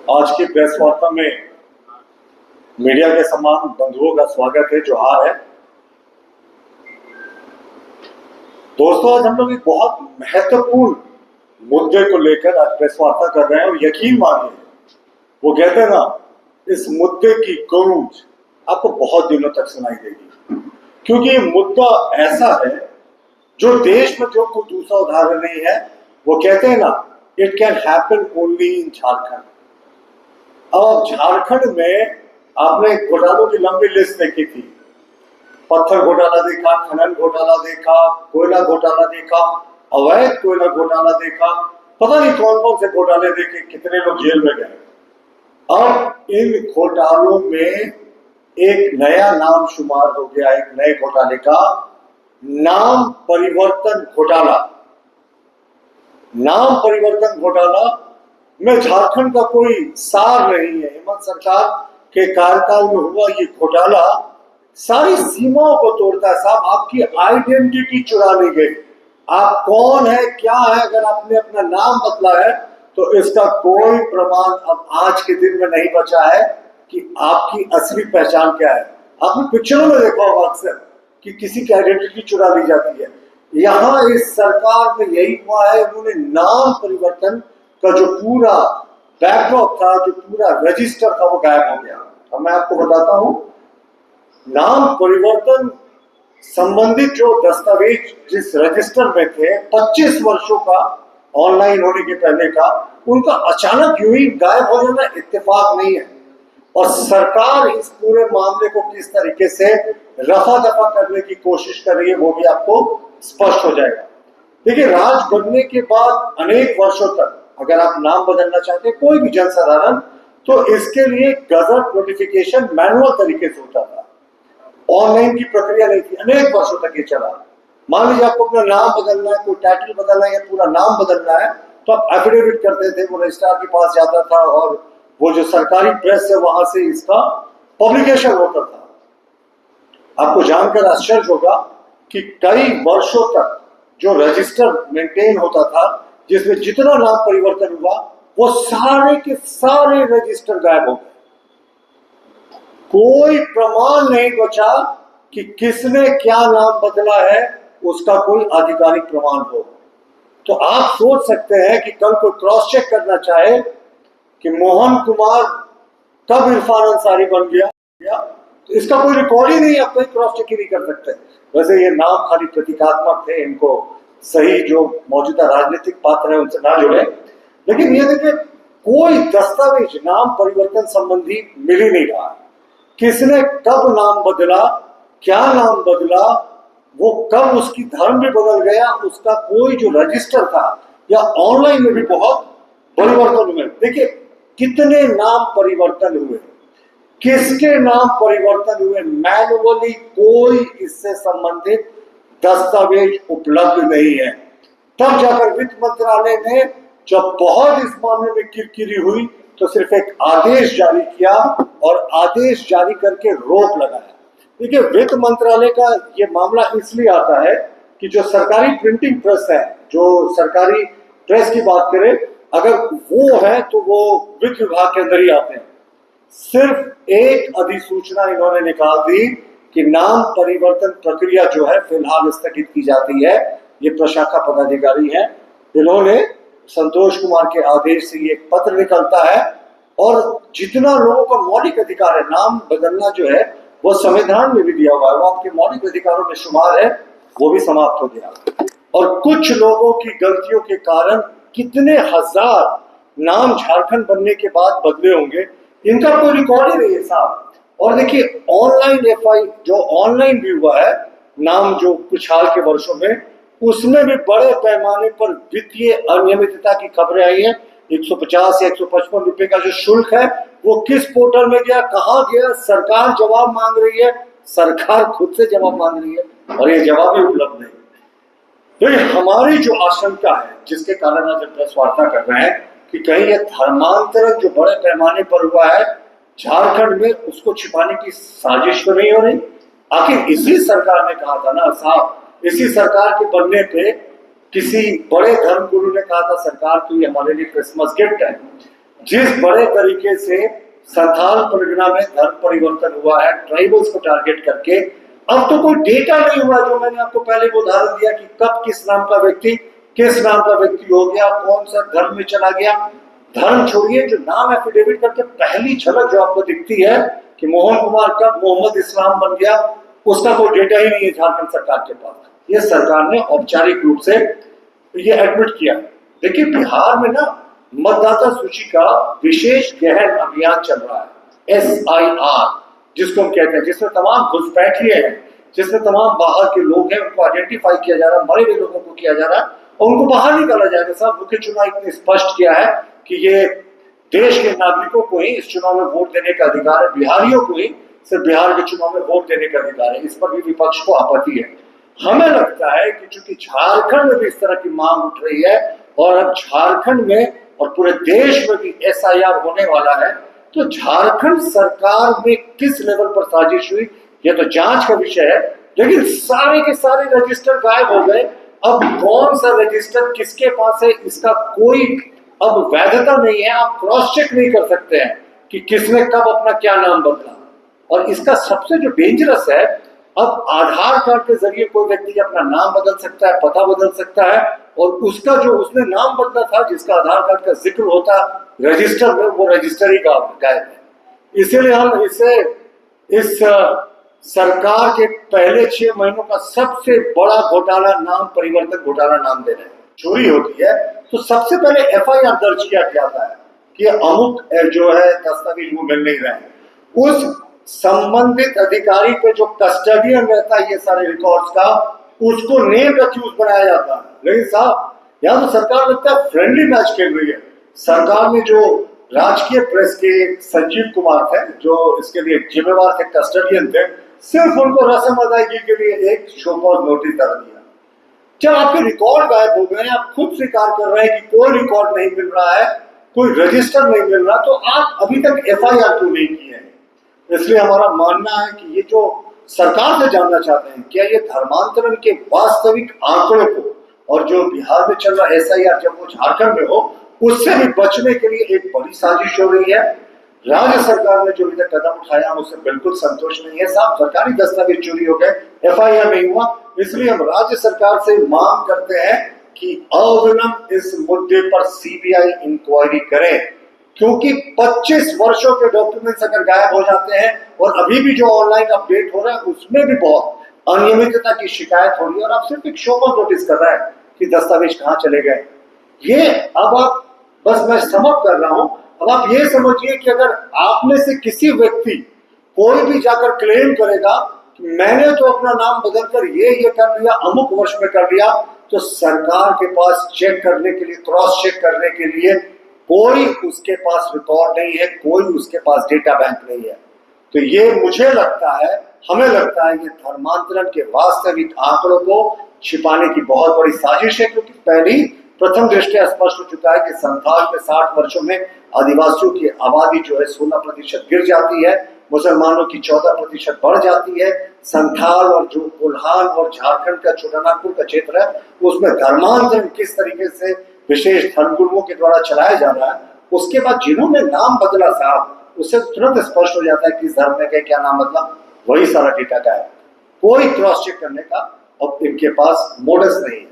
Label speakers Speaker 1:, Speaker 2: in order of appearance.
Speaker 1: आज की प्रेस वार्ता में मीडिया के समान बंधुओं का स्वागत है, जोहार है। दोस्तों, आज हम लोग एक बहुत महत्वपूर्ण मुद्दे को लेकर आज प्रेस वार्ता कर रहे हैं और यकीन मानिए, वो कहते हैं ना, इस मुद्दे की गूंज आपको बहुत दिनों तक सुनाई देगी, क्योंकि ये मुद्दा ऐसा है जो देश में जो कोई दूसरा उदाहरण नहीं है। वो कहते हैं ना, it can happen only in Jharkhand. अब झारखंड में आपने घोटालों की लंबी लिस्ट देखी थी। पत्थर घोटाला देखा, खनन घोटाला देखा, कोयला घोटाला देखा, अवैध कोयला घोटाला देखा, पता नहीं कौन कौन से घोटाले देखे, कितने लोग जेल में गए। अब इन घोटालों में एक नया नाम शुमार हो गया, एक नए घोटाले का नाम परिवर्तन घोटाला। नाम परिवर्तन घोटाला में झारखंड का कोई सार नहीं है। हेमंत सरकार के कार्यकाल में हुआ ये घोटाला सारी सीमाओं को तोड़ता है। साहब, आपकी आइडेंटिटी चुरा ली गई। आप कौन है, क्या है, अगर आपने अपना नाम बदला है तो इसका कोई प्रमाण अब आज के दिन में नहीं बचा है कि आपकी असली पहचान क्या है। आपने पिक्चरों में देखा होगा अक्सर कि किसी की आइडेंटिटी चुरा ली जाती है। यहाँ इस सरकार में यही हुआ है। उन्होंने नाम परिवर्तन का जो पूरा बैकड्रॉप था, जो पूरा रजिस्टर था, वो गायब हो गया। अब मैं आपको बताता हूं, नाम परिवर्तन संबंधित जो दस्तावेज जिस रजिस्टर में थे 25 वर्षों का ऑनलाइन होने के पहले का, उनका अचानक यूं ही गायब हो जाना इत्तेफाक नहीं है। और सरकार इस पूरे मामले को किस तरीके से रफा दफा करने की कोशिश कर रही है, वो भी आपको स्पष्ट हो जाएगा। देखिए, राज बनने के बाद अनेक वर्षों तक अगर आप नाम बदलना चाहते हैं, कोई भी जनसाधारण, तो इसके लिए गजट नोटिफिकेशन मैनुअल तरीके से होता था। ऑनलाइन की प्रक्रिया नहीं थी। अनेक वर्षों तक ये चला। मान लीजिए आपको अपना नाम बदलना है, कोई टाइटल बदलना है या पूरा नाम बदलना है, तो आप एफिडेविट करते थे, वो रजिस्ट्रार के पास जाता था और वो जो सरकारी प्रेस है वहां से इसका पब्लिकेशन होता था। आपको जानकर आश्चर्य होगा कि कई वर्षों तक जो रजिस्टर मेंटेन होता था, जिसमें जितना नाम परिवर्तन हुआ, वो सारे के सारे रजिस्टर गायब हो गए। कोई प्रमाण नहीं बचा कि किसने क्या नाम बदला है, उसका कोई आधिकारिक प्रमाण हो। तो आप सोच सकते हैं कि कल कोई क्रॉस चेक करना चाहे कि मोहन कुमार कब इरफान अंसारी बन गया, तो इसका कोई रिकॉर्ड ही नहीं, आप कोई क्रॉस चेक ही नहीं कर सकते। वैसे ये नाम खाली प्रतीकात्मक थे, इनको सही जो मौजूदा राजनीतिक पात्र है उनसे ना जुड़े। लेकिन ये देखिए, कोई दस्तावेज नाम परिवर्तन संबंधी मिल ही नहीं रहा। किसने कब नाम बदला, क्या नाम बदला, वो कब उसकी धर्म भी बदल गया, उसका कोई जो रजिस्टर था, या ऑनलाइन में भी बहुत परिवर्तन हुए। देखिए, कितने नाम परिवर्तन हुए, किसके नाम परिवर्तन हुए, मैनुअली कोई इससे संबंधित दस्तावेज उपलब्ध नहीं है। तब जाकर वित्त मंत्रालय ने जब बहुत इस मामले में किरकिरी हुई तो सिर्फ एक आदेश जारी किया और आदेश जारी करके रोक लगाया। देखिए, वित्त मंत्रालय का ये मामला इसलिए आता है कि जो सरकारी प्रिंटिंग प्रेस है, जो सरकारी प्रेस की बात करें, अगर वो है तो वो वित्त विभाग के अंदर ही आते हैं। सिर्फ एक अधिसूचना इन्होंने निकाल दी कि नाम परिवर्तन प्रक्रिया जो है फिलहाल स्थगित की जाती है। ये प्रशाखा पदाधिकारी हैं, इन्होंने संतोष कुमार के आदेश से ये एक पत्र निकलता है और जितना लोगों का मौलिक अधिकार है, नाम बदलना जो है वो संविधान में भी दिया हुआ है, वो आपके मौलिक अधिकारों में शुमार है, वो भी समाप्त हो गया। और कुछ लोगों की गलतियों के कारण कितने हजार नाम झारखंड बनने के बाद बदले होंगे, इनका कोई रिकॉर्ड ही नहीं है साहब। और देखिए, ऑनलाइन एफआई जो ऑनलाइन भी हुआ है नाम, जो कुछ हाल के वर्षों में, उसमें भी बड़े पैमाने पर वित्तीय अनियमितता की खबरें आई हैं। 150 या 155 रुपए का जो शुल्क है वो किस पोर्टल में गया, कहाँ गया, सरकार जवाब मांग रही है, सरकार खुद से जवाब मांग रही है और ये जवाब भी उपलब्ध नहीं। तो हमारी जो आशंका है, जिसके कारण आज प्रेस वार्ता कर रहे हैं, कि कहीं ये धर्मांतरण जो बड़े पैमाने पर हुआ है झारखंड में, उसको छिपाने की साजिश तो नहीं हो रही। आखिर इसी सरकार ने कहा था ना साहब, इसी सरकार के बनने पे किसी बड़े धर्म गुरु ने कहा था, सरकार तो ये हमारे लिए क्रिसमस गिफ्ट है। जिस बड़े तरीके से संथाल परगना में धर्म परिवर्तन हुआ है ट्राइबल्स को टारगेट करके, अब तो कोई डेटा नहीं हुआ। जो मैंने आपको पहले उदाहरण दिया कि कब किस नाम का व्यक्ति किस नाम का व्यक्ति हो गया, कौन सा धर्म में चला गया। धर्म छोड़िए, जो नाम एफिडेविट करके पहली झलक जो आपको दिखती है कि मोहन कुमार कब मोहम्मद इस्लाम बन गया, उसका कोई डेटा ही नहीं है झारखंड सरकार के पास। ये सरकार ने औपचारिक रूप से ये एडमिट किया। देखिए बिहार में ना मतदाता सूची का विशेष गहन अभियान चल रहा है, SIR जिसको हम कहते हैं, जिसमें तमाम घुसपैठिए हैं, जिसमें तमाम बाहर के लोग हैं, उनको आइडेंटिफाई किया जा रहा है, मरे हुए लोगों को किया जा रहा है और उनको बाहर निकाला जाएगा। साहब मुख्य चुनाव इतने स्पष्ट किया है कि ये देश के नागरिकों को ही इस चुनाव में वोट देने का अधिकार है, बिहारियों को ही सिर्फ बिहार के चुनाव में वोट देने का अधिकार है। इस पर भी विपक्ष को आपत्ति है। हमें लगता है कि चूंकि झारखंड में भी इस तरह की मांग उठ रही है और अब झारखंड में और पूरे देश में भी SIR होने वाला है, तो झारखंड सरकार में किस लेवल पर साजिश हुई यह तो जांच का विषय है। लेकिन सारे के सारे रजिस्टर गायब हो गए। अब कौन सा रजिस्टर किसके पास है इसका कोई अब वैधता नहीं है। आप क्रॉस चेक नहीं कर सकते हैं कि किसने कब अपना क्या नाम बदला। और इसका सबसे जो डेंजरस है, अब आधार कार्ड के जरिए कोई व्यक्ति अपना नाम बदल सकता है, पता बदल सकता है, और उसका जो उसने नाम बदला था जिसका आधार कार्ड का जिक्र होता रजिस्टर में, वो रजिस्टर ही गायब है। इसीलिए हम इसे इस सरकार के पहले 6 महीनों का सबसे बड़ा घोटाला नाम परिवर्तन घोटाला नाम दे रहे हैं। चोरी होती है तो सबसे पहले FIR दर्ज किया जाता है कि अमुक जो है दस्तावेज वो मिल नहीं रहे। उस संबंधित अधिकारी पे जो कस्टडियन रहता है ये सारे रिकॉर्ड्स का, उसको नेम अक्यूज बनाया जाता है। लेकिन साहब यहाँ तो सरकार लगता है फ्रेंडली मैच खेल रही है। सरकार ने जो राजकीय प्रेस के संजीव कुमार थे जो इसके लिए जिम्मेवार थे, कस्टडियन थे, सिर्फ उनको रस्म अदायगी के लिए एक शो कॉज नोटिस डाल दिया। जब आपके रिकॉर्ड गायब हो गए, आप खुद स्वीकार कर रहे हैं कि कोई रिकॉर्ड नहीं मिल रहा है, कोई रजिस्टर नहीं मिल रहा, तो आप अभी तक FIR क्यों नहीं किए हैं? इसलिए हमारा मानना है कि ये जो सरकार से जानना चाहते हैं क्या ये धर्मांतरण के वास्तविक आंकड़ों को और जो बिहार में चल रहा SIR जब वो झारखंड में हो उससे भी बचने के लिए एक बड़ी साजिश हो रही है। राज्य सरकार ने जो अभी तक कदम उठाया हम उससे बिल्कुल संतोष नहीं है। साहब सरकारी दस्तावेज चोरी हो गए, FIR नहीं हुआ, इसलिए हम राज्य सरकार से मांग करते हैं कि अविलंब इस मुद्दे पर CBI इंक्वायरी करें, क्योंकि 25 वर्षों के डॉक्यूमेंट्स अगर गायब हो जाते हैं और अभी भी जो ऑनलाइन अपडेट हो रहा है उसमें भी बहुत अनियमितता की शिकायत हो रही है और आप सिर्फ एक शो कॉज नोटिस कर रहे हैं कि दस्तावेज कहाँ चले गए। ये अब आप बस मैं समाप्त कर रहा हूं। अब आप ये समझिए कि अगर आप में से किसी व्यक्ति कोई भी जाकर क्लेम करेगा कि मैंने तो अपना नाम बदलकर ये कर लिया, अमुक वर्ष में कर लिया, तो सरकार के पास चेक करने के लिए, क्रॉस चेक करने के लिए कोई उसके पास रिकॉर्ड नहीं है, कोई उसके पास डेटा बैंक नहीं है। तो ये मुझे लगता है, हमें लगता है ये धर्मांतरण के वास्तविक आंकड़ों को छिपाने की बहुत बड़ी साजिश है, क्योंकि पहली प्रथम दृष्टया स्पष्ट हो चुका है कि संथाल में 60 वर्षों में आदिवासियों की आबादी जो है 16% गिर जाती है, मुसलमानों की 14% बढ़ जाती है। संथाल और जो कोल्हान और झारखंड का छोटानागपुर का क्षेत्र है उसमें धर्मांतरण किस तरीके से विशेष धर्मगुरुओं के द्वारा चलाया जा रहा है। उसके बाद जिन्होंने नाम बदला साहब उससे तुरंत स्पष्ट हो जाता है कि इस धर्म में क्या नाम बदला, वही सारा डेटा का है। कोई क्रॉस चेक करने का अब इनके पास मोडस नहीं है।